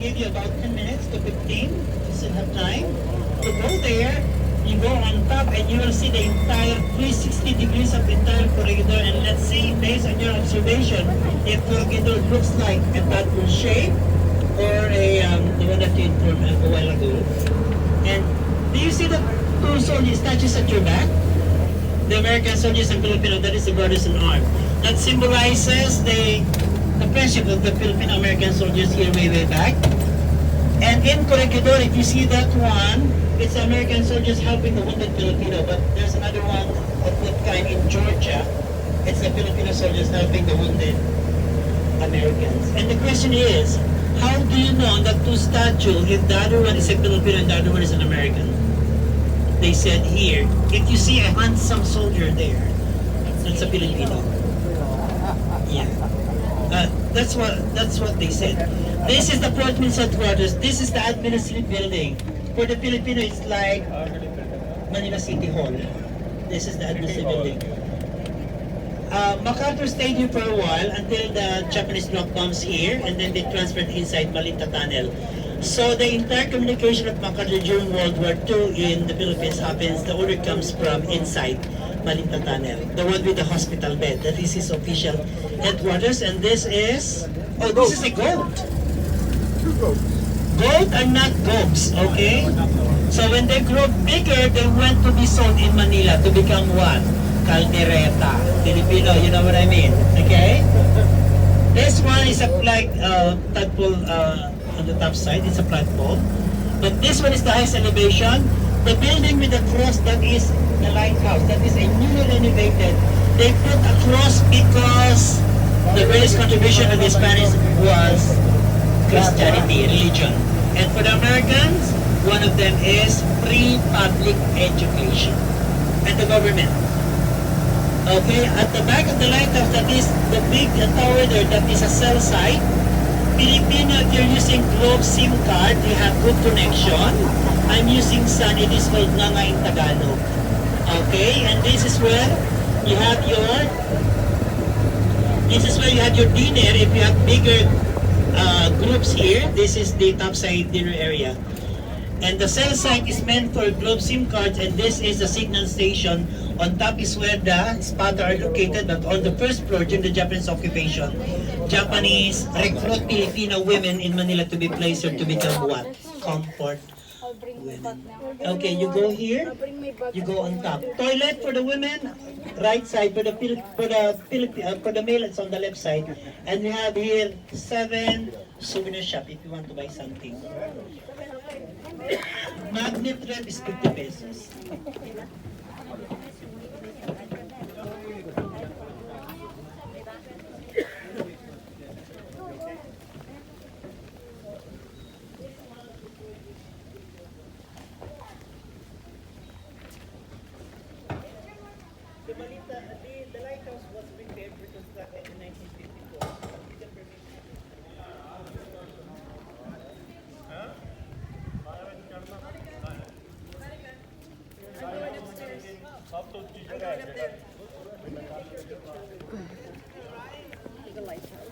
Give you about 10 minutes to 15, you still have time to go there. You go on top and you will see the entire 360 degrees of entire corridor, and let's see based on your observation if corridor looks like a button shape or the one that you informed a while ago. And do you see the two soldiers statues at your back? The American soldiers and Filipino, that is the brothers in arms. That symbolizes the friendship of the Filipino-American soldiers here way back. And in Corregidor, if you see that one, it's American soldiers helping the wounded Filipino, but there's another one of that kind in Georgia. It's the Filipino soldiers helping the wounded Americans. And the question is, how do you know that two statues, if the other one is a Filipino and the other one is an American? They said here, if you see a handsome soldier there, that's a Filipino. Yeah. That's what they said. This is the Port Mills headquarters. This is the administrative building. For the Filipino, it's like Manila City Hall. This is the administrative building. MacArthur stayed here for a while until the Japanese dropped bombs here, and then they transferred inside Malinta Tunnel. So the entire communication of MacArthur during World War II in the Philippines happens, the order comes from inside Malinta Tunnel, the one with the hospital bed. That is his official headquarters, and this is, this is a goat. Two goats. Goat are not goats, okay? So when they grow bigger, they went to be sold in Manila to become what? Caldereta. Filipino, you know what I mean? Okay? This one is a flag tadpole on the top side. It's a flagpole. But this one is the highest elevation. The building with the cross, that is the lighthouse. That is a newly renovated. They put a cross because the greatest contribution of the Spanish was Christianity, religion. And for the Americans, one of them is free public education and the government. Okay, at the back of the lighthouse, that is the big tower there, that is a cell site. Filipino, if you're using Globe SIM card, you have good connection. I'm using Sun, it is called Nganga in Tagalog. Okay, and this is where you have your dinner. If you have bigger groups here, this is the topside dinner area. And the cell site is meant for Globe SIM cards, and this is the signal station. On top is where the spotter are located, but on the first floor during the Japanese occupation, Japanese recruit Filipino women in Manila to be placed or to become what? Comfort women. Okay, you go here, you go on top. Toilet for the women, right side. For the male, it's on the left side. And we have here 7 souvenir shop if you want to buy something. Magnet rep is 50 pesos. The lighthouse was repaired because in 1954. The lighthouse.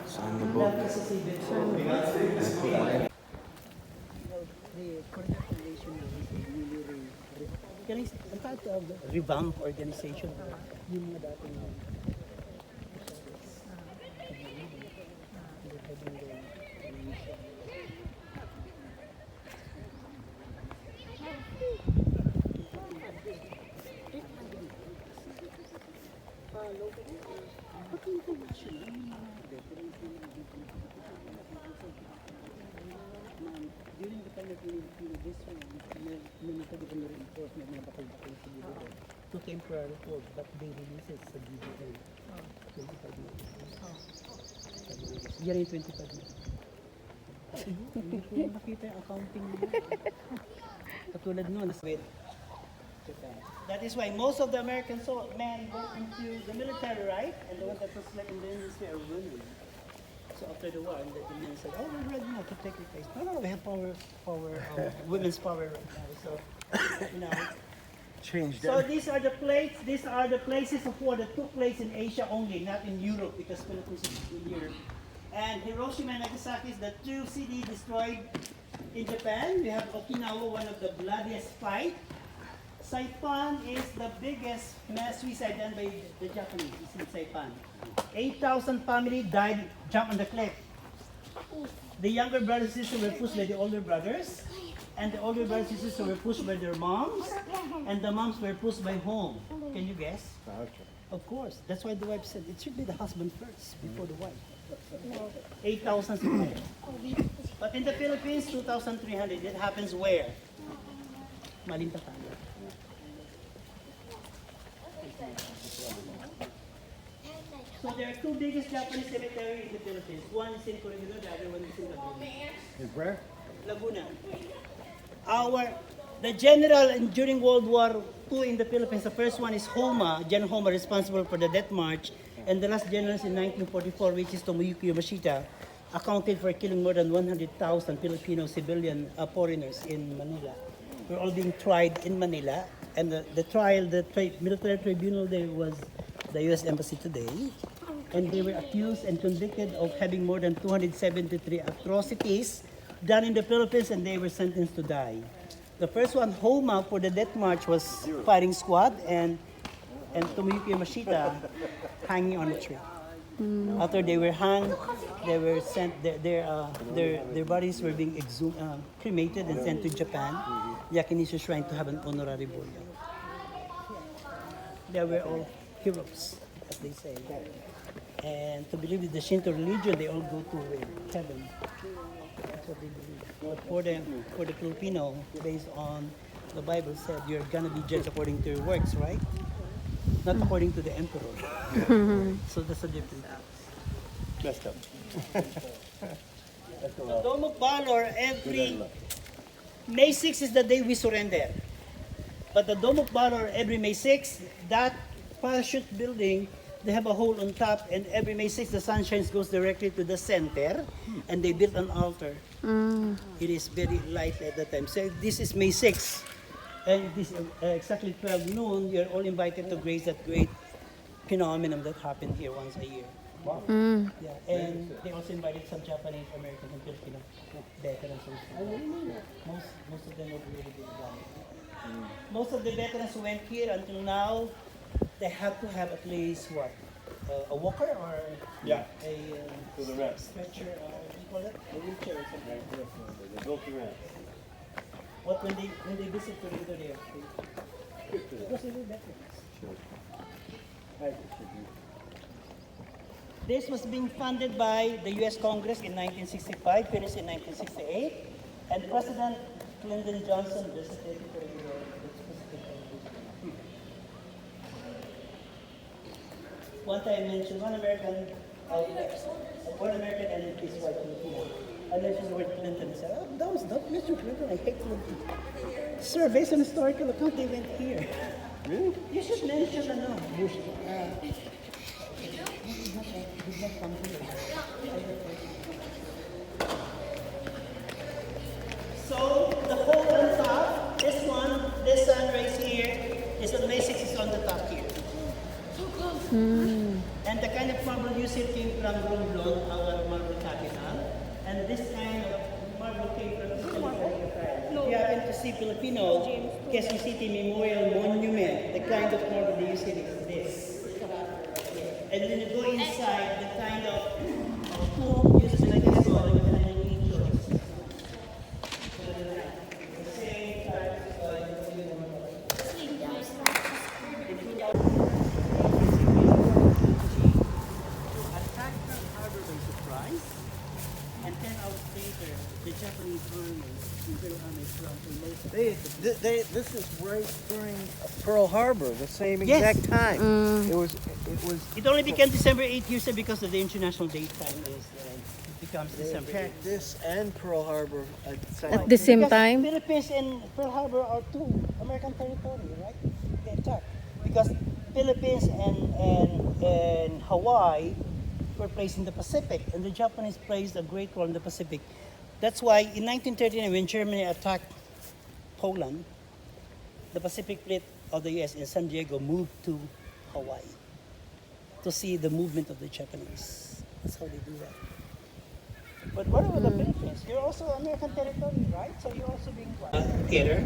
Saan na po? Revamp organization. Yung mga dating during the time of this one, nagkakaroon na reinforcement na bakal-bakal sa GBL to temporary hold, but they release it sa GBL. 25 million. Yan yung 25 million. Hindi ko nakita yung accounting nila. Katulad nun, with Japan. That is why most of the American men go into the military, right? And the ones that was like in the industry are women. So after the war, and the men said, "Oh, we're ready now to take your place." No, we have women's power right now. So, you know. Changed So these are the plates. These are the places of war that took place in Asia only, not in Europe, because Philippines is in Europe. And Hiroshima and Nagasaki is the two cities destroyed in Japan. We have Okinawa, one of the bloodiest fight. Saipan is the biggest mass suicide done by the Japanese. It's in Saipan. 8,000 families died, jumped on the cliff. The younger brothers and sisters were pushed by the older brothers, and the older brothers and sisters were pushed by their moms, and the moms were pushed by home. Can you guess? Okay. Of course. That's why the wife said it should be the husband first before the wife. 8,000 survived. But in the Philippines, 2,300. It happens where? Malintatan. So there are two biggest Japanese cemeteries in the Philippines. One is in Corregidor, the other one is in Laguna. Is where? Laguna. The general during World War II in the Philippines, the first one is Homa, General Homa, responsible for the death march, and the last general in 1944, which is Tomoyuki Yamashita, accounted for killing more than 100,000 Filipino civilian foreigners in Manila. We're all being tried in Manila, and the trial, military tribunal there was the U.S. Embassy today, and they were accused and convicted of having more than 273 atrocities done in the Philippines, and they were sentenced to die. The first one, Homa, for the death march was firing squad, and Tomoyuki Yamashita hanging on a tree. After they were hung, they were sent. Their bodies were being cremated and sent to Japan, Yakinisha Shrine, to have an honorary burial. They were all heroes, as they say. And to believe in the Shinto religion, they all go to heaven. That's what they believe. But for the Filipino, based on the Bible said, you're gonna be judged according to your works, right? Not according to the emperor. So that's a difference. Messed up. The Dome of Valor, every May 6 is the day we surrender. But the Dome of Valor, every May 6, that parachute building, they have a hole on top, and every May 6, the sunshine goes directly to the center, and they built an altar. It is very light at that time. So this is May 6, and this exactly 12 noon, you're all invited to grace that great phenomenon that happened here once a year. Wow. Yeah, and they also invited some Japanese, American, and Filipino veterans also. Most of them were really big guys. Most of the veterans who went here until now, they have to have at least what? A walker or a To the rest. stretcher, what do you call it? A wheelchair or something. They built the rest. What when they visit Corregidor there? Because they were veterans. This was being funded by the U.S. Congress in 1965, finished in 1968, and President Lyndon Johnson visited Corregidor. One time I mentioned one American and his wife Filipino. I mentioned the word Clinton. He said, "Oh, don't mention Clinton. I hate Clinton." Sir, based on historical account, they went here. Really? You should mention Bush. Did not come here. So the hole on top, this sun rays here, is on May 6 is on the top here. And the kind of marble you see came from Romblon, our marble capital. And this kind of marble came from Italy. If you happen to see Filipino, Quezon City Memorial Monument, the kind of marble you see is this. And when you go inside, the kind of tomb used like this one, and then you choose. The same type And 10 hours later, the Japanese army, Imperial Army from Formosa. This is right during Pearl Harbor, the same Yes. exact time. It was. It only became December 8 years because of the international date time is it becomes They December 8. attacked this and Pearl Harbor at the same At the same Because time? Philippines and Pearl Harbor are two American territory, right? They attacked because Philippines and Hawaii were placed in the Pacific, and the Japanese played a great role in the Pacific. That's why in 1939, when Germany attacked Poland, the Pacific Fleet of the U.S. in San Diego moved to Hawaii to see the movement of the Japanese. That's how they do that. But what about the Philippines? You're also American territory, right? So you're also being what? Theater?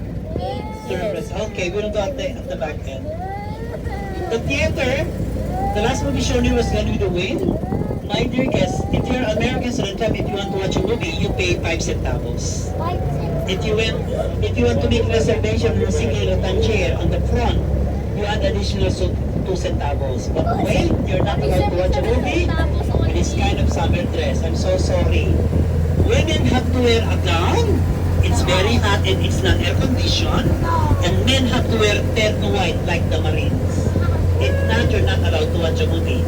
Okay, we'll go at the back end. The theater, the last movie shown here was Gone with the Wind. My dear guests, if you're Americans at the time, if you want to watch a movie, you pay 5 centavos. If you want to make reservation on a single rattan chair on the front, you add additional 2 centavos. But wait, you're not allowed to watch a movie with this kind of summer dress. I'm so sorry. Women have to wear a gown. It's very hot and it's not air conditioned. And men have to wear terno white like the Marines. If not, you're not allowed to watch a movie.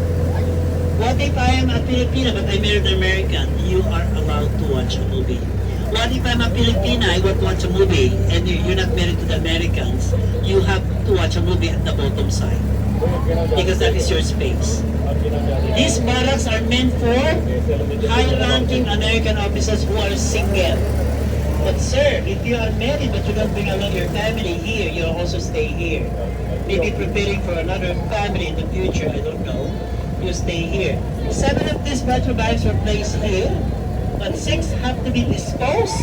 What if I am a Filipino but I married an American? You are allowed to watch a movie. What if I'm a Filipina, I want to watch a movie, and you're not married to the Americans? You have to watch a movie at the bottom side, because that is your space. These barracks are meant for high-ranking American officers who are single. But sir, if you are married but you don't bring along your family here, you'll also stay here. Maybe preparing for another family in the future, I don't know. You stay here. 7 of these battle barracks were placed here, but 6 have to be disposed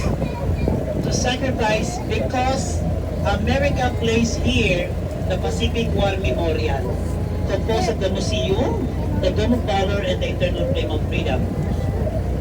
to sacrifice because America placed here the Pacific War Memorial, composed of the museum, the Dome of Valor, and the Eternal Flame of Freedom.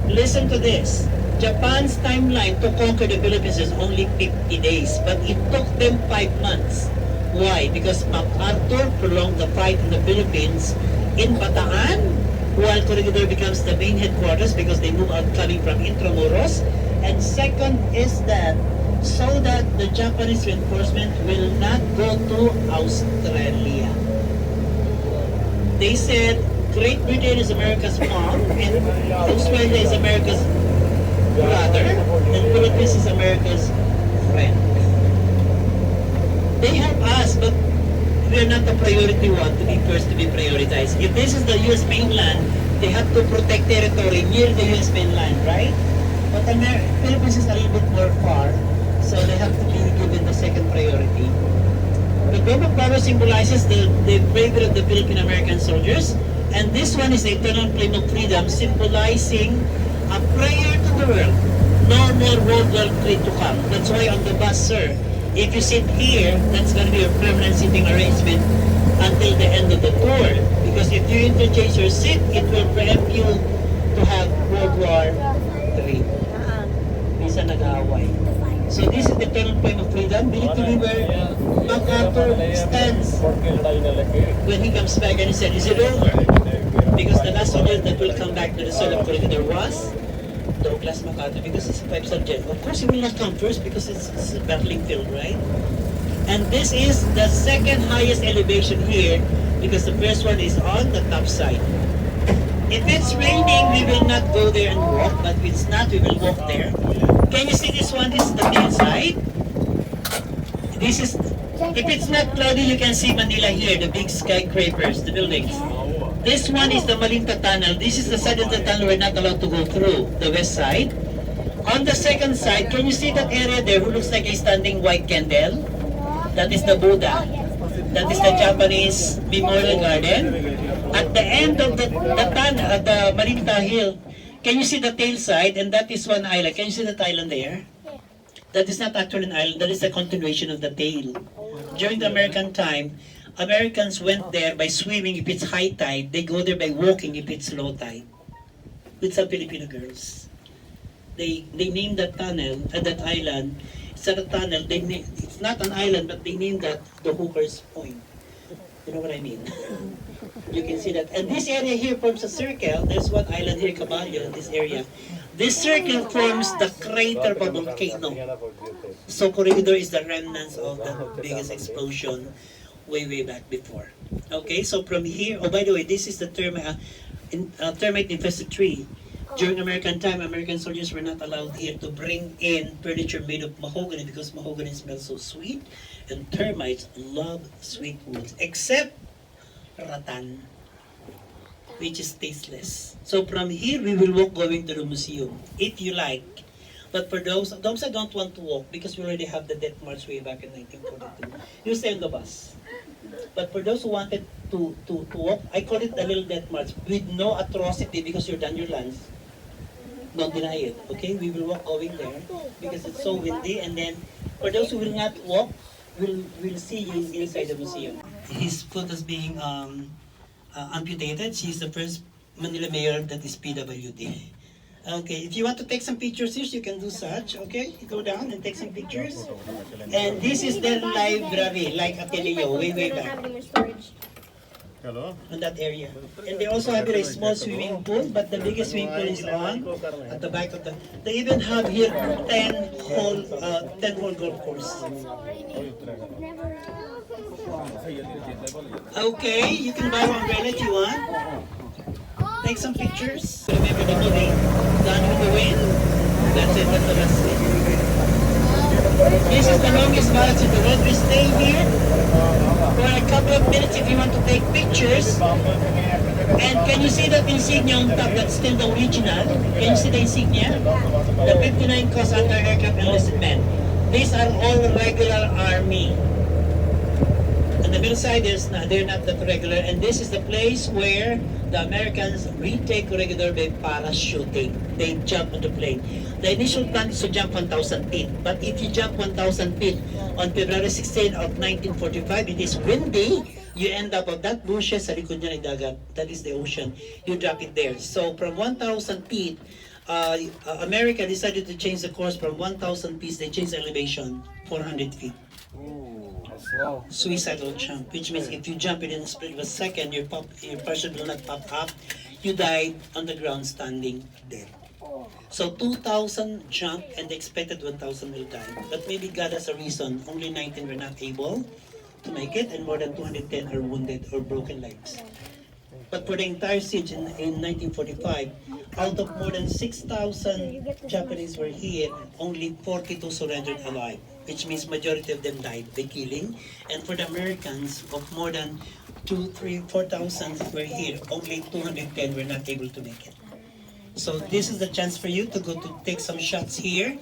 Listen to this. Japan's timeline to conquer the Philippines is only 50 days, but it took them 5 months. Why? Because MacArthur prolonged the fight in the Philippines in Bataan, while Corregidor becomes the main headquarters because they move out coming from Intramuros. And second is that so that the Japanese reinforcement will not go to Australia. They said Great Britain is America's mom and Australia is America's brother and Philippines is America's friend. They help us, but we're not the priority one to be first to be prioritized. If this is the U.S. mainland, they have to protect territory near the U.S. mainland, right? But the Philippines is a little bit more far, so they have to be given the second priority. The Dome of Valor symbolizes the bravery of the Philippine-American soldiers, and this one is the Eternal Flame of Freedom, symbolizing a prayer to the world. No more World War III to come. That's why on the bus, sir, if you sit here, that's going to be a permanent sitting arrangement until the end of the tour. Because if you interchange your seat, it will preempt you to have World War III. Minsan nag-aaway. So this is the Eternal Flame of Freedom. Believed to be where MacArthur stands when he comes back and he said, is it over? Because the last soldier that will come back to the soil of Corregidor was Douglas MacArthur, because it's a 5-star general. Of course, he will not come first because it's a battling field, right? And this is the second highest elevation here because the first one is on the top side. If it's raining, we will not go there and walk, but if it's not, we will walk there. Can you see this one? This is the tail side. This is, if it's not cloudy, you can see Manila here, the big skyscrapers, the buildings. This one is the Malinta Tunnel. This is the side of the tunnel we're not allowed to go through, the west side. On the second side, can you see that area there who looks like a standing white candle? That is the Buddha. That is the Japanese Memorial Garden. At the end of the tunnel, at the Malinta Hill, can you see the tail side? And that is one island. Can you see that island there? That is not actually an island. That is a continuation of the tail. During the American time, Americans went there by swimming if it's high tide. They go there by walking if it's low tide. With some Filipino girls. They named that tunnel, that island. It's not a tunnel. It's not an island, but they named that the Hooker's Point. You know what I mean? You can see that. And this area here forms a circle. There's one island here, Caballo, in this area. This circle forms the crater of a volcano. So Corregidor is the remnants of the biggest explosion way back before. Okay, so from here, oh by the way, this is the termite infested tree. During American time, American soldiers were not allowed here to bring in furniture made of mahogany because mahogany smells so sweet, and termites love sweet woods, except rattan, which is tasteless. So from here, we will walk going to the museum, if you like. But for those that don't want to walk, because we already have the death march way back in 1942, you stay on the bus. But for those who wanted to walk, I call it a little death march with no atrocity because you're done your lunch. Don't deny it, okay? We will walk going there because it's so windy. And then for those who will not walk, we'll see you inside the museum. His foot is being amputated. She's the first Manila mayor that is PWD. Okay, if you want to take some pictures here, you can do such, okay? You go down and take some pictures. And this is their library, like Ateneo, way back. Hello? On that area. And they also have a small swimming pool, but the biggest swimming pool is at the back of the... They even have here 10-hole golf course. Okay, you can buy one umbrella if you want. Take some pictures. Remember the movie, Gone with the Wind? That's it, that's the last thing. This is the longest barracks in the world. We stay here for a couple of minutes if you want to take pictures. And can you see that insignia on top? That's still the original. Can you see the insignia? The 59 Coast Anti-Aircraft Enlisted Men. These are all regular army. And the middle side is, they're not that regular. And this is the place where the Americans retake Corregidor by parachuting. They jump on the plane. The initial plan is to jump 1,000 feet. But if you jump 1,000 feet on February 16 of 1945, it is windy. You end up on that bushes sa likod niya ng dagat. That is the ocean. You drop it there. So from 1,000 feet, America decided to change the course from 1,000 feet. They changed the elevation 400 feet. Suicidal jump, which means if you jump it in a split of a second, your parachute will not pop up. You died on the ground standing dead. So 2,000 jumped and they expected 1,000 will die. But maybe God has a reason. Only 19 were not able to make it and more than 210 are wounded or broken legs. But for the entire siege in 1945, out of more than 6,000 Japanese were hit, only 42 surrendered alive, which means majority of them died by killing. And for the Americans, of more than 4,000 were here, only 210 were not able to make it. So this is the chance for you to go to take some shots here,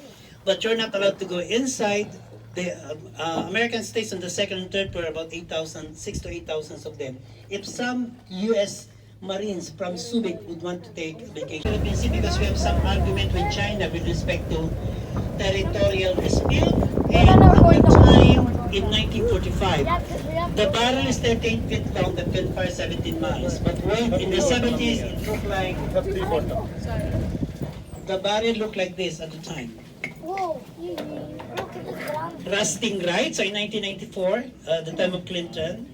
but you're not allowed to go inside. The American states on the second and third floor, about 6,000 to 8,000 of them. If some U.S. Marines from Subic would want to take vacation, because we have some argument with China with respect to territorial dispute, and at the time in 1945, the barrel is 38 feet long, the field fire 17 miles. But when in the 70s, it looked like the barrel looked like this at the time. Rusting, right? So in 1994, the time of Clinton,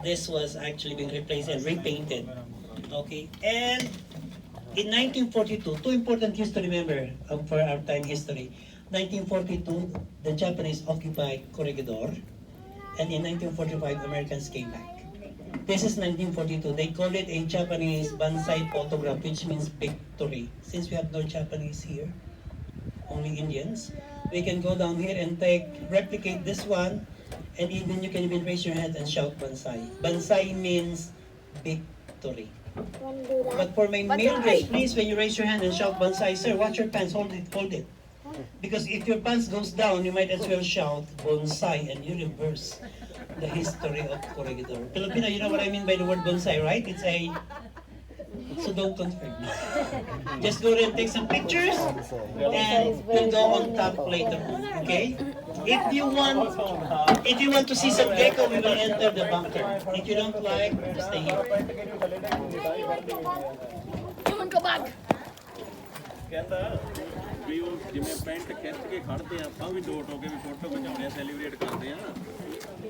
this was actually being replaced and repainted. Okay, and in 1942, two important things to remember for our time history. 1942, the Japanese occupied Corregidor, and in 1945, Americans came back. This is 1942. They call it a Japanese Banzai photograph, which means victory. Since we have no Japanese here, only Indians, we can go down here and replicate this one, and even you can even raise your hand and shout Banzai. Banzai means victory. But for my male guests, please, when you raise your hand and shout Banzai, sir, watch your pants, hold it. Because if your pants goes down, you might as well shout bonsai and you reverse the history of Corregidor. Filipino, you know what I mean by the word bonsai, right? It's a... So don't confirm. Just go there and take some pictures and we'll go on top later, okay? If you want to see some gecko, we will enter the bunker. If you don't like, stay here. Human go back. ਕਹਿੰਦਾ ਵੀ ਉਹ ਜਿਵੇਂ ਪੈਂਟ ਖਿੱਚ ਕੇ ਖੜਦੇ ਆ ਆਪਾਂ ਵੀ ਡੋਟ ਹੋ ਕੇ ਵੀ ਫੋਟੋ ਖਿਚਾਉਂਦੇ ਆ ਸੈਲੀਬ੍ਰੇਟ ਕਰਦੇ ਆ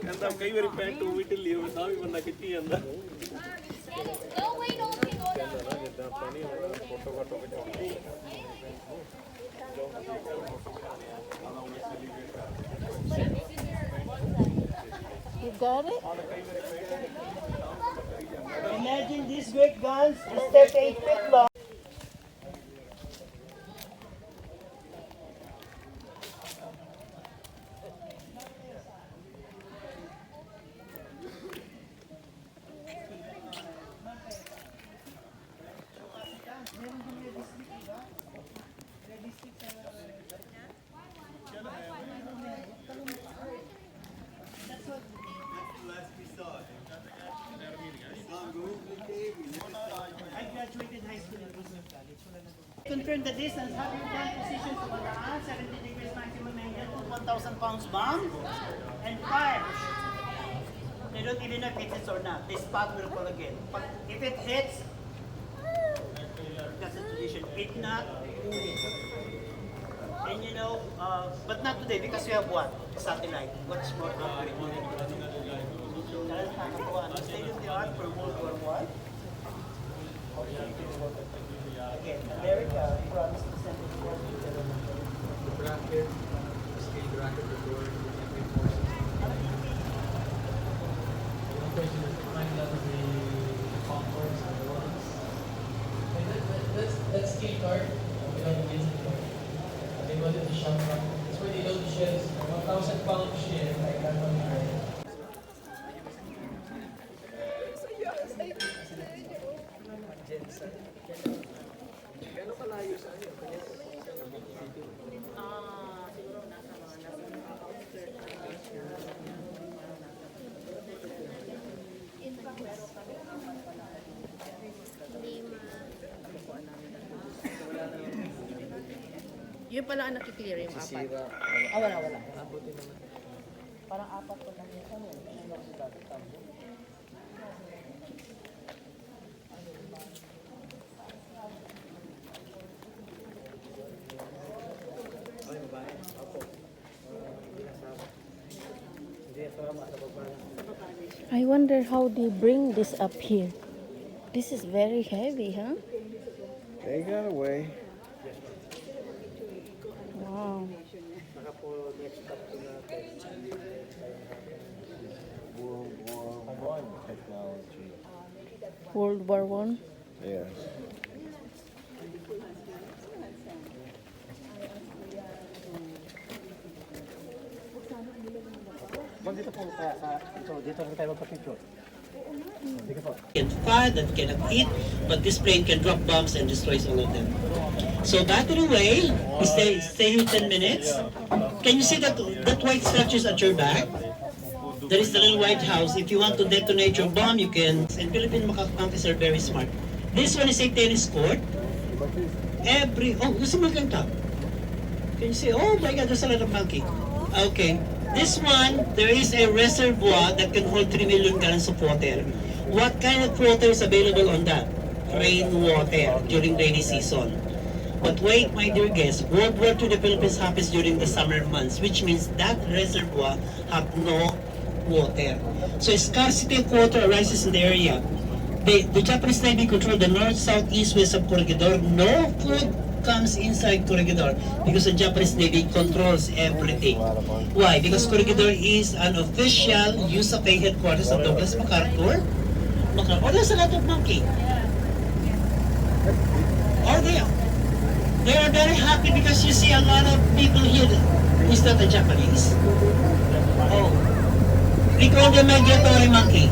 ਕਹਿੰਦਾ ਕਈ ਵਾਰੀ ਪੈਂਟ ਉਹ ਵੀ ਢਿੱਲੀ ਹੋਵੇ ਤਾਂ ਵੀ ਬੰਦਾ ਖਿੱਚੀ ਜਾਂਦਾ ਜਿੱਦਾਂ ਪਾਣੀ ਹੋਣਾ ਫੋਟੋ ਫੋਟੋ ਖਿਚਾਉਣੀ You got it? Imagine these great guns is 38 feet long. I graduated high school in Roosevelt College. Confirm the distance. Have your gun position to 70 degrees maximum angle to 1,000 pounds bomb and fire. They don't even know if it hits or not. This spot will call again. But if it hits, that's the tradition. If not, and you know, but not today because we have what? Satellite. What's more accurate? State of the art for World War I. Again, America promised to send it forward. The bracket, the scale bracket, the door, the every forces. The one question is to find out the contours and the ones. That scale card, we have the basic card. They wanted to shop from. That's where they load the shells. 1,000 pound shell, like that one here. Yun pala ang nakiklear yung apat. Wala. Parang apat pa lang yun. I wonder how they bring this up here. This is very heavy, huh? They got away. Wow. World War I technology. World War One. Yes. Can fire, that cannot hit, but this plane can drop bombs and destroys all of them. So battery way, stay here 10 minutes. Can you see that white structures at your back? There is the little white house. If you want to detonate your bomb, you can. And Philippine monkeys are very smart. This one is a tennis court. Gusto mo kang top? Can you see? Oh my God, there's a lot of monkey. Okay. This one, there is a reservoir that can hold 3 million gallons of water. What kind of water is available on that? Rainwater during rainy season. But wait, my dear guests, World War II, the Philippines happens during the summer months, which means that reservoir have no water. So scarcity of water arises in the area. The Japanese Navy control the north, south, east, west of Corregidor. No food comes inside Corregidor because the Japanese Navy controls everything. Why? Because Corregidor is an official use of a headquarters of Douglas MacArthur. Oh, there's a lot of monkey. Are they are very happy because you see a lot of people here who's not the Japanese. Oh, we call them migratory monkey.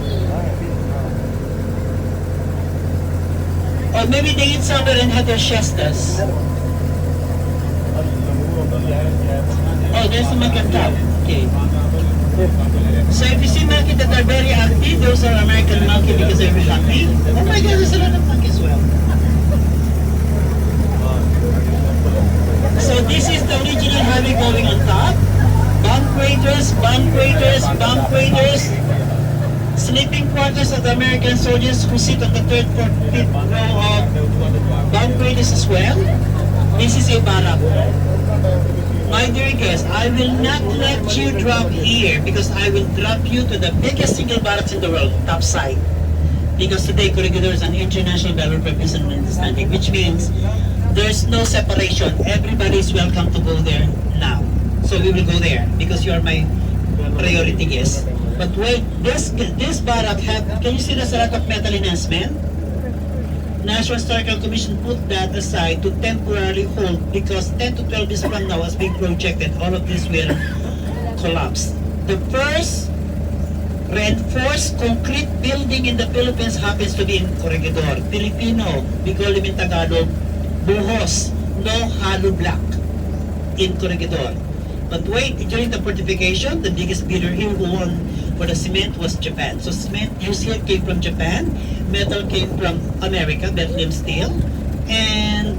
Or maybe they eat somewhere and have their siestas. Oh, there's a monkey on top. Okay. So if you see monkeys that are very active, those are American monkey because they're very happy. Oh my God, there's a lot of monkeys as well. So this is the original highway going on top. Bomb craters, sleeping quarters of the American soldiers who sit on the third, fourth, fifth row of bomb craters as well. This is a barrack. My dear guests, I will not let you drop here because I will drop you to the biggest single barracks in the world, top side. Because today Corregidor is an international developer peace and understanding, which means there's no separation. Everybody is welcome to go there now. So we will go there because you are my priority guest. But wait, this barrack can you see there's a lot of metal enhancement? National Historical Commission put that aside to temporarily hold because 10 to 12 years from now as being projected, all of this will collapse. The first reinforced concrete building in the Philippines happens to be in Corregidor. Filipino, we call them in Tagalog, buhos, no hollow block in Corregidor. But wait, during the fortification, the biggest bidder here who won for the cement was Japan. So cement used here came from Japan, metal came from America, Bethlehem Steel, and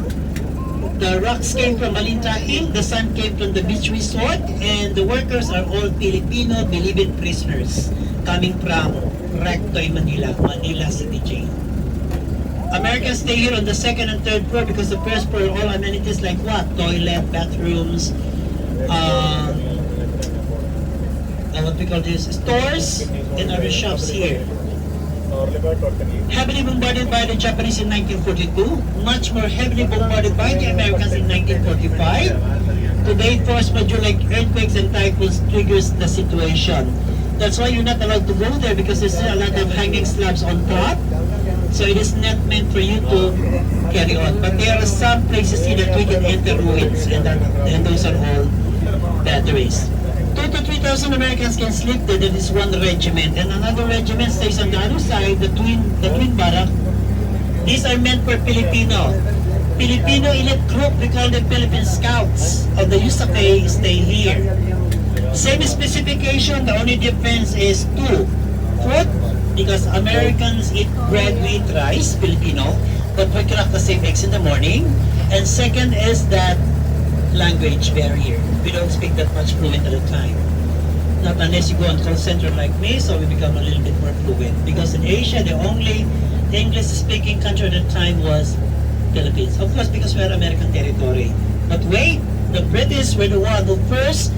the rocks came from Malinta Hill, the sand came from the beach resort, and the workers are all Filipino, believing prisoners coming from Rectoy, Manila City Jail. Americans stay here on the second and third floor because the first floor all amenities like what? Toilet, bathrooms, what we call this, stores and other shops here. Heavily bombarded by the Japanese in 1942, much more heavily bombarded by the Americans in 1945. Today, force majeure like earthquakes and typhoons triggers the situation. That's why you're not allowed to go there because there's a lot of hanging slabs on top. So it is not meant for you to carry on. But there are some places here that we can enter ruins, and those are all batteries. 2,000 to 3,000 Americans can sleep there. That is one regiment, and another regiment stays on the other side, the twin barrack. These are meant for Filipino elite group. We call them Philippine Scouts of the USAPA. Stay here. Same specification. The only difference is food, because Americans eat bread, we eat rice, Filipino, but we crack the same eggs in the morning. And second is that language barrier. We don't speak that much fluent at the time. Not unless you go on call center like me, so we become a little bit more fluent. Because in Asia, the only English-speaking country at the time was Philippines. Of course, because we are American territory. But wait, the British were the one who first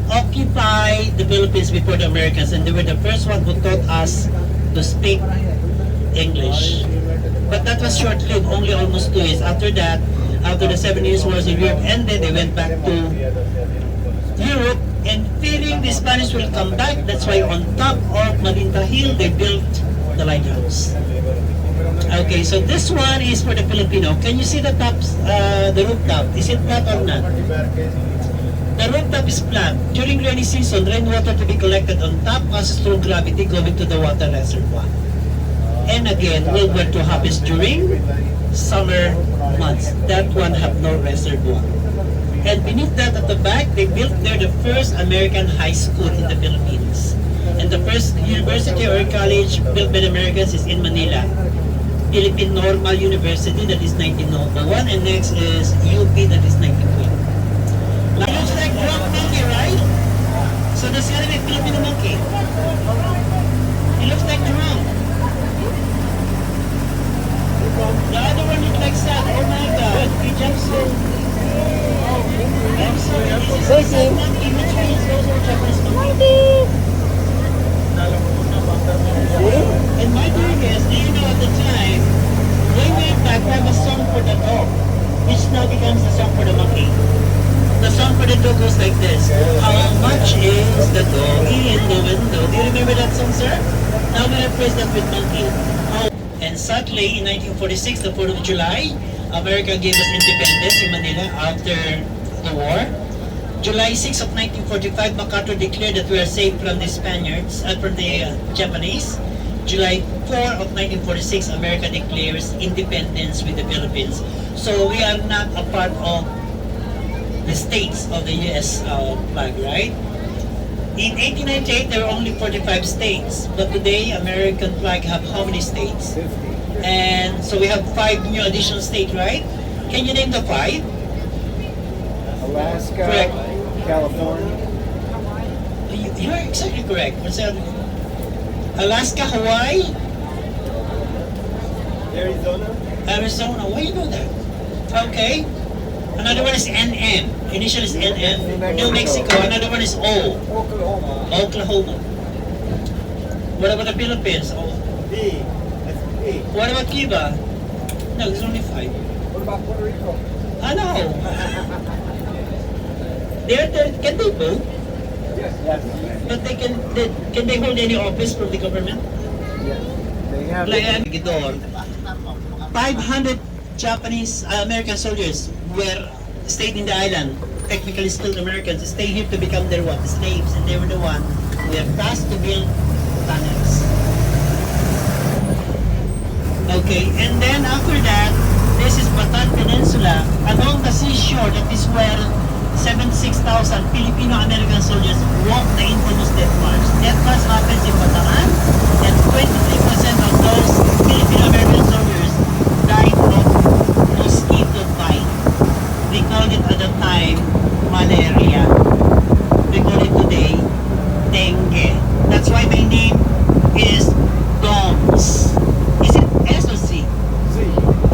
occupied the Philippines before the Americans, and they were the first one who taught us to speak English. But that was short-lived, only almost 2 years. After that, after the 7 years wars in Europe ended, they went back to Europe, and fearing the Spanish will come back, that's why on top of Malinta Hill, they built the lighthouse. Okay, so this one is for the Filipino. Can you see the tops, the rooftop? Is it flat or not? The rooftop is flat. During rainy season, rainwater to be collected on top causes through gravity going to the water reservoir. And again, World War II happens during summer months. That one have no reservoir. And beneath that at the back, they built there the first American high school in the Philippines. And the first university or college built by the Americans is in Manila. Philippine Normal University, that is 1901, and next is UP, that is 1920. Now, it looks like drunk monkey, right? So that's gonna be Filipino monkey. It looks like drunk. The other one looks like sad. Oh my God, he jumps in. I'm sorry, this is a sad monkey, which means those are Japanese monkeys. And my thing is, do you know at the time, way back, we have a song for the dog, which now becomes a song for the monkey. The song for the dog goes like this: how much is the doggy in the window? Do you remember that song, sir? Now we replace that with monkey. And sadly, in 1946, the 4th of July, America gave us independence in Manila after the war. July 6 of 1945, MacArthur declared that we are safe from the Spaniards, from the Japanese. July 4 of 1946, America declares independence with the Philippines. So we are not a part of the states of the U.S. Flag, right? In 1898, there were only 45 states, but today, American flag have how many states? 50. And so we have 5 new additional states, right? Can you name the 5? Alaska, Correct. California, You're exactly correct. What's that? Alaska, Hawaii, Arizona, Arizona. Why you know that? Okay. Another one is NM. Initial is NM. New Mexico. Another one is O. Oklahoma, Oklahoma. What about the Philippines? Oh, B, that's What about Cuba? No, there's only 5. What about Puerto Rico? I know. Can they vote? Yes. But can they hold any office from the government? Yes. They have. Like Corregidor, 500 Japanese American soldiers were stayed in the island. Technically still Americans, stay here to become their what? Slaves, and they were the one who were tasked to build tunnels. Okay, and then after that, this is Bataan Peninsula. Along the seashore, that is where 76,000 Filipino-American soldiers walked the infamous Death March. Death March happens in Bataan, and 23% of those Filipino-American soldiers died of mosquito bite. We called it at the time malaria. We call it today dengue. That's why my name is DOMS. Is it S or C?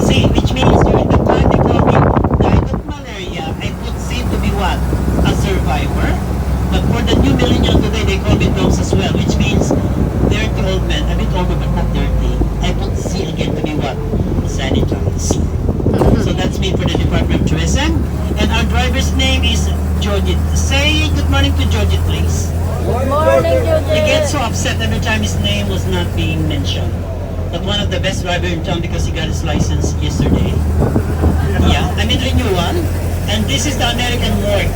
C, which means during the time they called me died of malaria, I put C to be what? A survivor. But for the new millennial today, they call me DOMS as well, which means dirty old man. A bit older but not dirty. I put C again to be what? Sanitized. So that's me for the Department of Tourism. And our driver's name is Jojit. Say good morning to Jojit, please. Morning, He gets so Judith. upset every time his name was not being mentioned. But one of the best drivers in town because he got his license yesterday. Yeah, I'm in renewal. And this is the American morgue.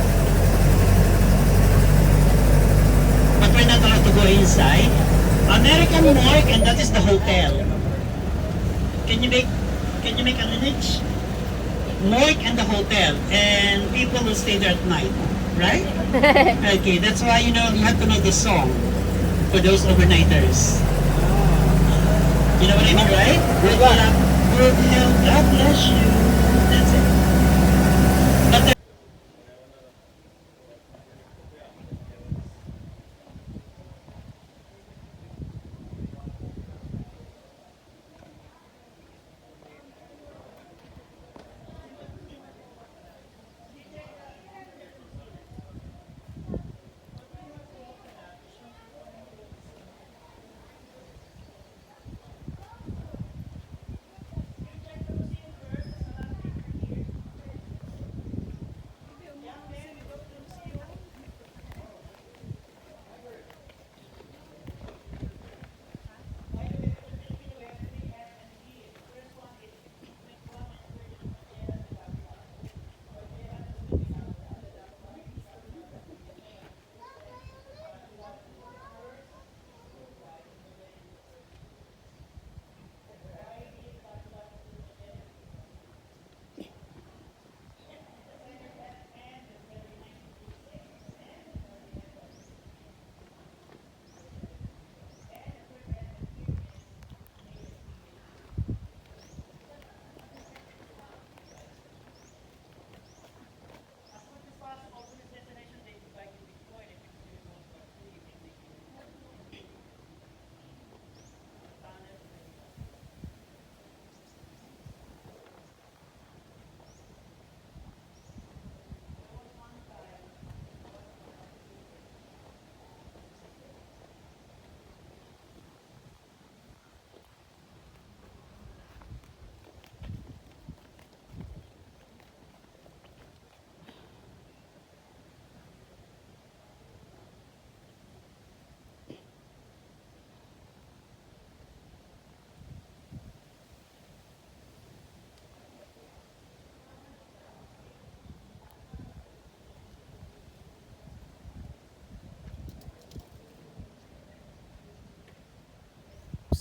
But we're not allowed to go inside. American morgue, and that is the hotel. Can you make an image? Morgue and the hotel, and people will stay there at night, right? Okay, that's why you have to know the song for those overnighters. You know what I mean, right? Good luck, good health, God bless you. That's it. But there-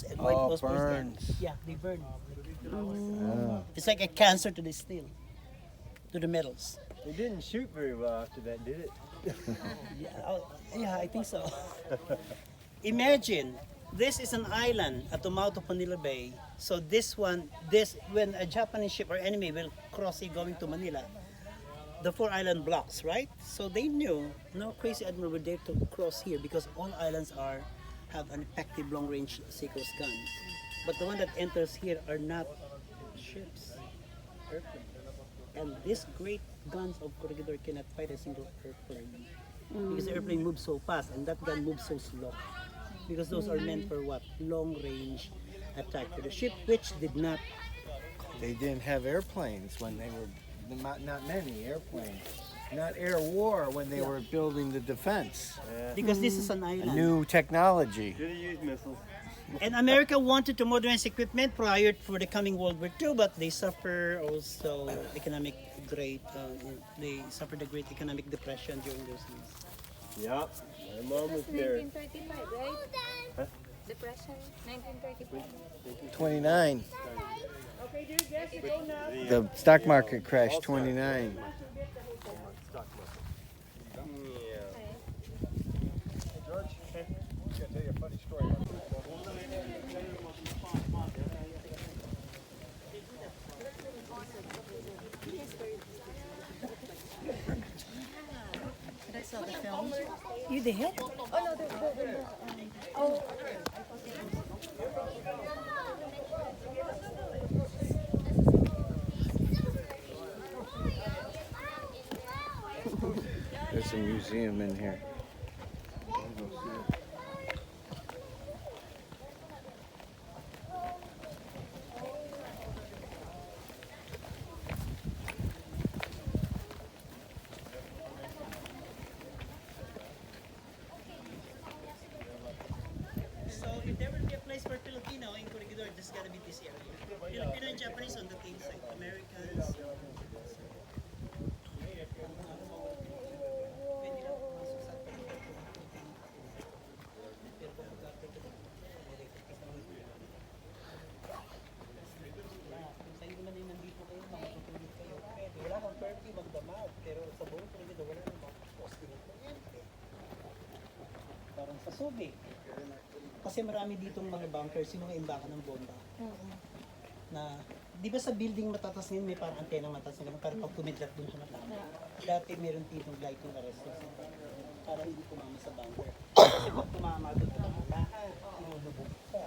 and white Oh, phosphorus then. burns. Yeah, they burn. It's like a cancer to the steel, to the metals. It didn't shoot very well after that, did it? Yeah, I think so. Imagine, this is an island at the mouth of Manila Bay. So when a Japanese ship or enemy will cross it going to Manila, the 4 island blocks, right? So they knew no crazy admiral would dare to cross here because all islands have an effective long-range Seacoast gun. But the one that enters here are not ships, airplanes. And these great guns of Corregidor cannot fight a single airplane. Because the airplane moves so fast and that gun moves so slow. Because those are meant for what? Long range attacked the ship, which did not. They didn't have airplanes when they were, not many airplanes. Not air war when they were building the defense. Because this is an A island. new technology. And America wanted to modernize equipment prior for the coming World War II, but they suffer also economic they suffered a great economic depression during those years. Yep. My mom was there. 1935, right? Depression, 1935. 29. The stock market crashed 29. You did? There's a museum in here. So if there will be a place for Filipino in Corregidor, there's gotta be this area. Filipino and Japanese on the same side. Americans. Wala kang curfew magdamag, pero sa buong Corregidor wala nang posting. Parang sa Subic. Kasi marami ditong mga bunkers, yung mga imbakan ng bomba. Na, di ba sa building matatas ngayon may parang antena matatas na parang pag kumidlat dun sa matama. Dati meron ditong lighting arrest para hindi tumama sa bunker. Kasi pag tumama doon sa lahat, lubog ka.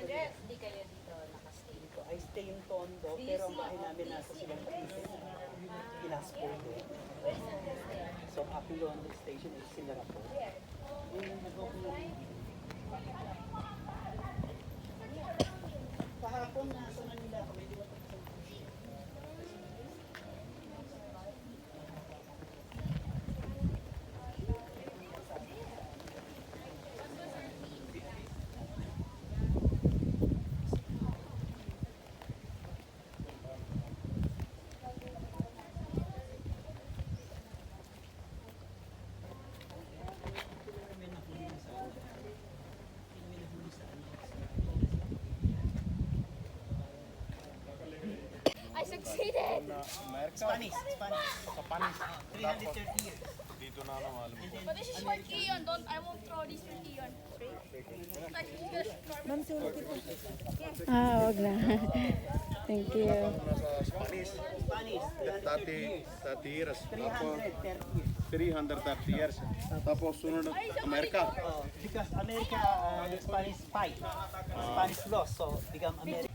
Andres, di kayo dito nakastay. I stay in Tondo, pero ang bahay namin nasa silang Pinaspor doon. So, Apilon Station is Sinarapo. Yung nag-open kahapon nasa Manila ako, may diwat ako sa I succeeded! Spanish. 330 years. But this is for Ian, don't, I won't throw this for Ian. Wag na. Thank you. Spanish. 30 years. 330 years. 330 years. Tapos sunod Amerika. Because America, Spanish fight. Spanish lost, so become American.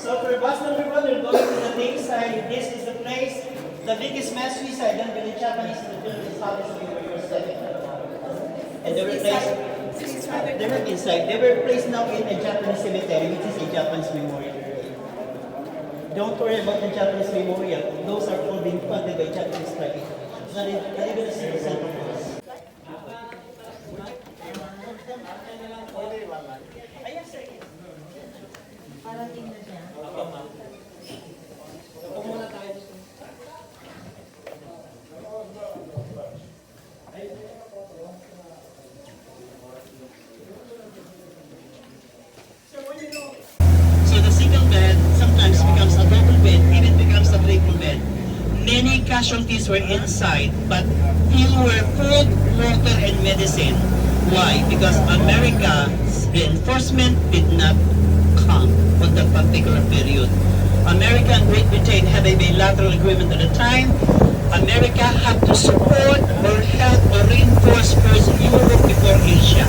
So for bus number 1, we're going to the big side. This is the place, the biggest mass suicide done by the Japanese in the Philippines. And they were placed, they were inside. They were placed now in a Japanese cemetery, which is a Japanese memorial. Don't worry about the Japanese memorial. Those are all being funded by Japanese private. Not even a single cent of us. Many casualties were inside, but few were food, water, and medicine. Why? Because America's reinforcement did not come on that particular period. America and Great Britain had a bilateral agreement at the time. America had to support or help or reinforce first Europe before Asia.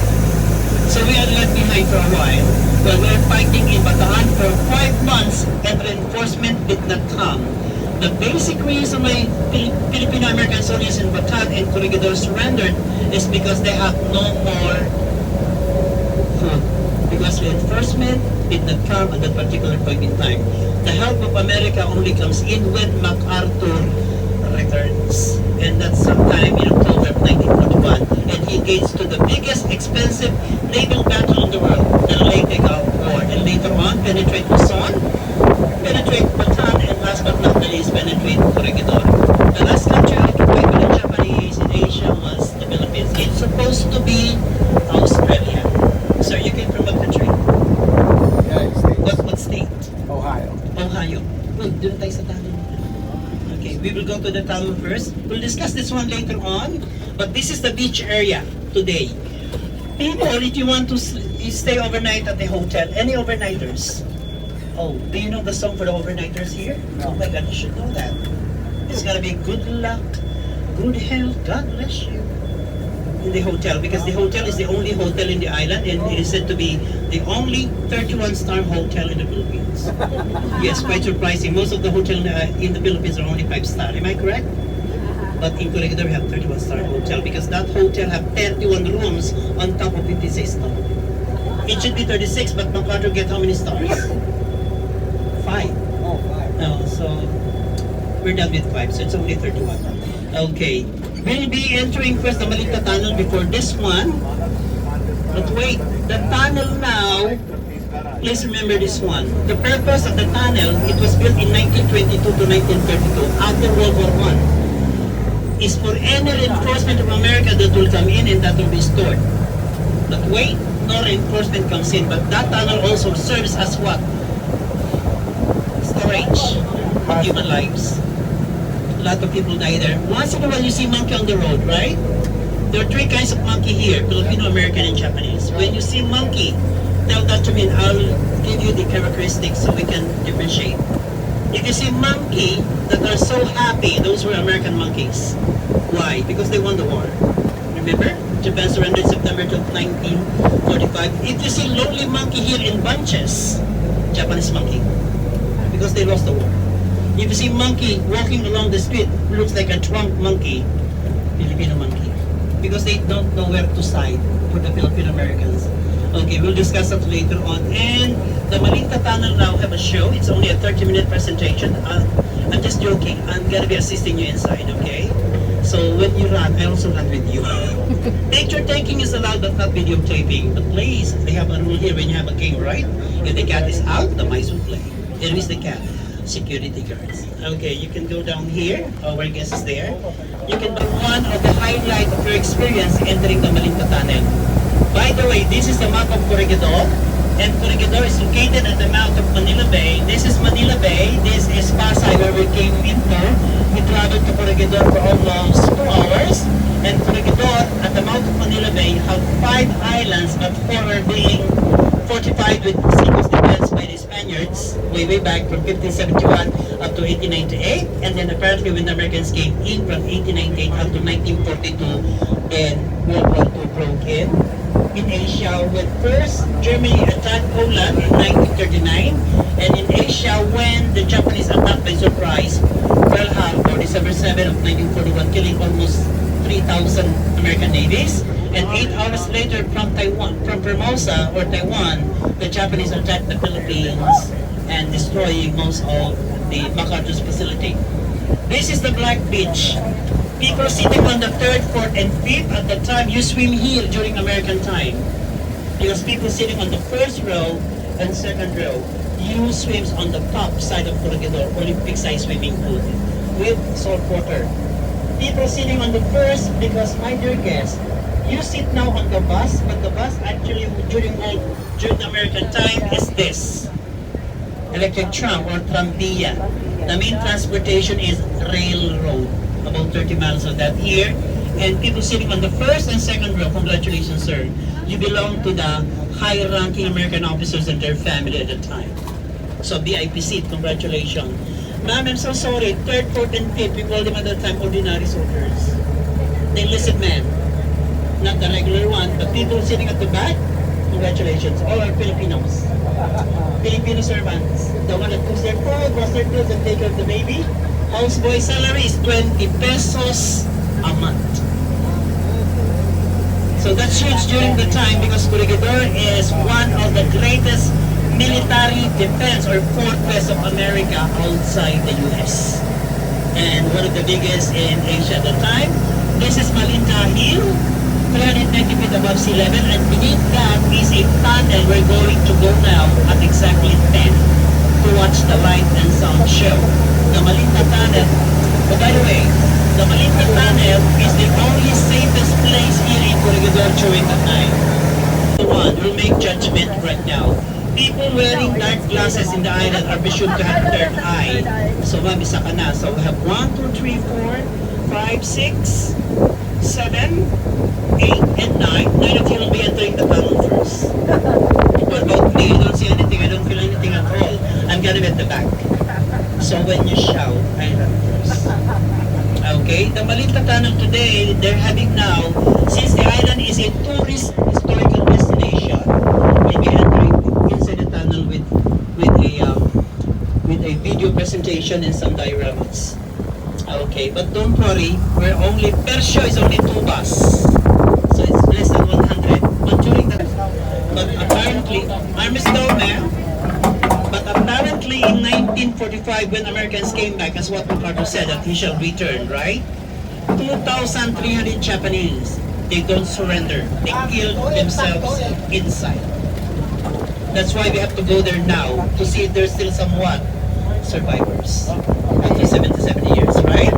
So we are left behind for a while. Well, we were fighting in Bataan for 5 months and reinforcement did not come. The basic reason why Filipino-American soldiers in Bataan and Corregidor surrendered is because they have no more food. Because reinforcement did not come at that particular point in time. The help of America only comes in when MacArthur returns. And that's sometime in October of 1941. And he gets to the biggest expensive naval battle in the world, the Leyte Gulf War. And later on, penetrate Luzon, penetrate Bataan, and last but not the least, penetrate Corregidor. The last country occupied by the Japanese in Asia was the Philippines. It's supposed to be Australia. So you came from what country? United States. What state? Ohio. Ohio. Well, dun tayo sa tunnel. Okay, we will go to the tunnel first. We'll discuss this one later on. But this is the beach area today. People, if you want to stay overnight at the hotel, any overnighters? Oh, do you know the song for the overnighters here? Oh my God, you should know that. It's gonna be good luck, good health, God bless you. In the hotel, because the hotel is the only hotel in the island and it is said to be the only 31-star hotel in the Philippines. Yes, quite surprising. Most of the hotels in the Philippines are only 5-star. Am I correct? But in Corregidor we have 31-star hotel because that hotel have 31 rooms on top of 56 stars. It should be 36, but MacArthur get how many stars? 5. Oh, 5. No, so we're done with 5, so it's only 31. Okay. We'll be entering first the Malita Tunnel before this one. But wait, the tunnel now, please remember this one. The purpose of the tunnel, it was built in 1922 to 1932 after World War I. Is for any reinforcement of America that will come in and that will be stored. But wait, no reinforcement comes in. But that tunnel also serves as what? Storage of human lives. A lot of people die there. Once in a while you see monkey on the road, right? There are 3 kinds of monkey here, Filipino, American, and Japanese. When you see monkey, tell that to me and I'll give you the characteristics so we can differentiate. If you see monkey that are so happy, those were American monkeys. Why? Because they won the war. Remember? Japan surrendered September 12, 1945. If you see lonely monkey here in bunches, Japanese monkey. Because they lost the war. If you see monkey walking along the street, looks like a drunk monkey, Filipino monkey. Because they don't know where to side for the Filipino Americans. Okay, we'll discuss that later on. And the Malita Tunnel now have a show. It's only a 30-minute presentation. I'm just joking. I'm gonna be assisting you inside, okay? So when you run, I also run with you. Picture taking is allowed, but not videotaping. But please, they have a rule here when you have a game, right? If the cat is out, the mice will play. There is the cat. Security guards. Okay, you can go down here. Our guest is there. You can do one of the highlight of your experience entering the Malita Tunnel. By the way, this is the map of Corregidor. And Corregidor is located at the mouth of Manila Bay. This is Manila Bay. This is Pasay where we came into. We traveled to Corregidor for almost 2 hours. And Corregidor at the mouth of Manila Bay have 5 islands, but 4 are being fortified with seacoast defense by the Spaniards way back from 1571 up to 1898, and then apparently when the Americans came in from 1898 up to 1942, then World War II broke in Asia when first Germany attacked Poland in 1939, and in Asia when the Japanese attacked by surprise Pearl Harbor December 7 of 1941, killing almost 3,000 American navies. And 8 hours later from Taiwan, from Formosa or Taiwan, the Japanese attacked the Philippines and destroying most of the MacArthur's facility. This is the Black Beach. People sitting on the 3rd, 4th, and 5th at the time you swim here during American time. Because people sitting on the 1st row and 2nd row, you swims on the top side of Corregidor, Olympic size swimming pool with salt water. People sitting on the 1st because, my dear guests, you sit now on the bus, but the bus actually during the American time is this. electric tram or tramvia. The main transportation is railroad, about 30 miles of that here. And people sitting on the first and second row, congratulations, sir. You belong to the high-ranking American officers and their family at the time. So VIP seat, congratulations. Ma'am, I'm so sorry. Third, fourth, and fifth, we called them at the time ordinary soldiers. They enlisted men, not the regular one, but people sitting at the back, congratulations. All are Filipinos. Filipino servants. The one that cooks their food, wash their clothes, and take care of the baby. Houseboy salary is 20 pesos a month. So that's huge during the time because Corregidor is one of the greatest military defense or fortress of America outside the U.S. And one of the biggest in Asia at the time. This is Malinta Hill, 390 feet above sea level, and beneath that is a tunnel we're going to go now at exactly 10 to watch the light and sound show. The Malinta Tunnel, oh, by the way, the Malinta Tunnel is the only safest place here in Corregidor during the night. The one will make judgment right now. People wearing dark glasses in the island are presumed to have third eye. So ma'am, isa ka na. So we have 1, 2, 3, 4, 5, 6, 7, 8, and 9. 9 of you will be entering the tunnel first. What about me? You don't see anything. I don't feel anything at all. I'm gonna be at the back. So when you shout, I run first. Okay, the Malinta Tunnel today, they're having now, since the island is a tourist historical destination, we'll be entering inside the tunnel with a video presentation and some dioramas. Okay, but don't worry, we're only, per show is only 2 bus. So it's less than 100. But during the, but apparently, Armis Dome, but apparently in 1945 when Americans came back, as what Ricardo said, that he shall return, right? 2,300 Japanese, they don't surrender. They killed themselves inside. That's why we have to go there now to see if there's still somewhat survivors after 77 years, right?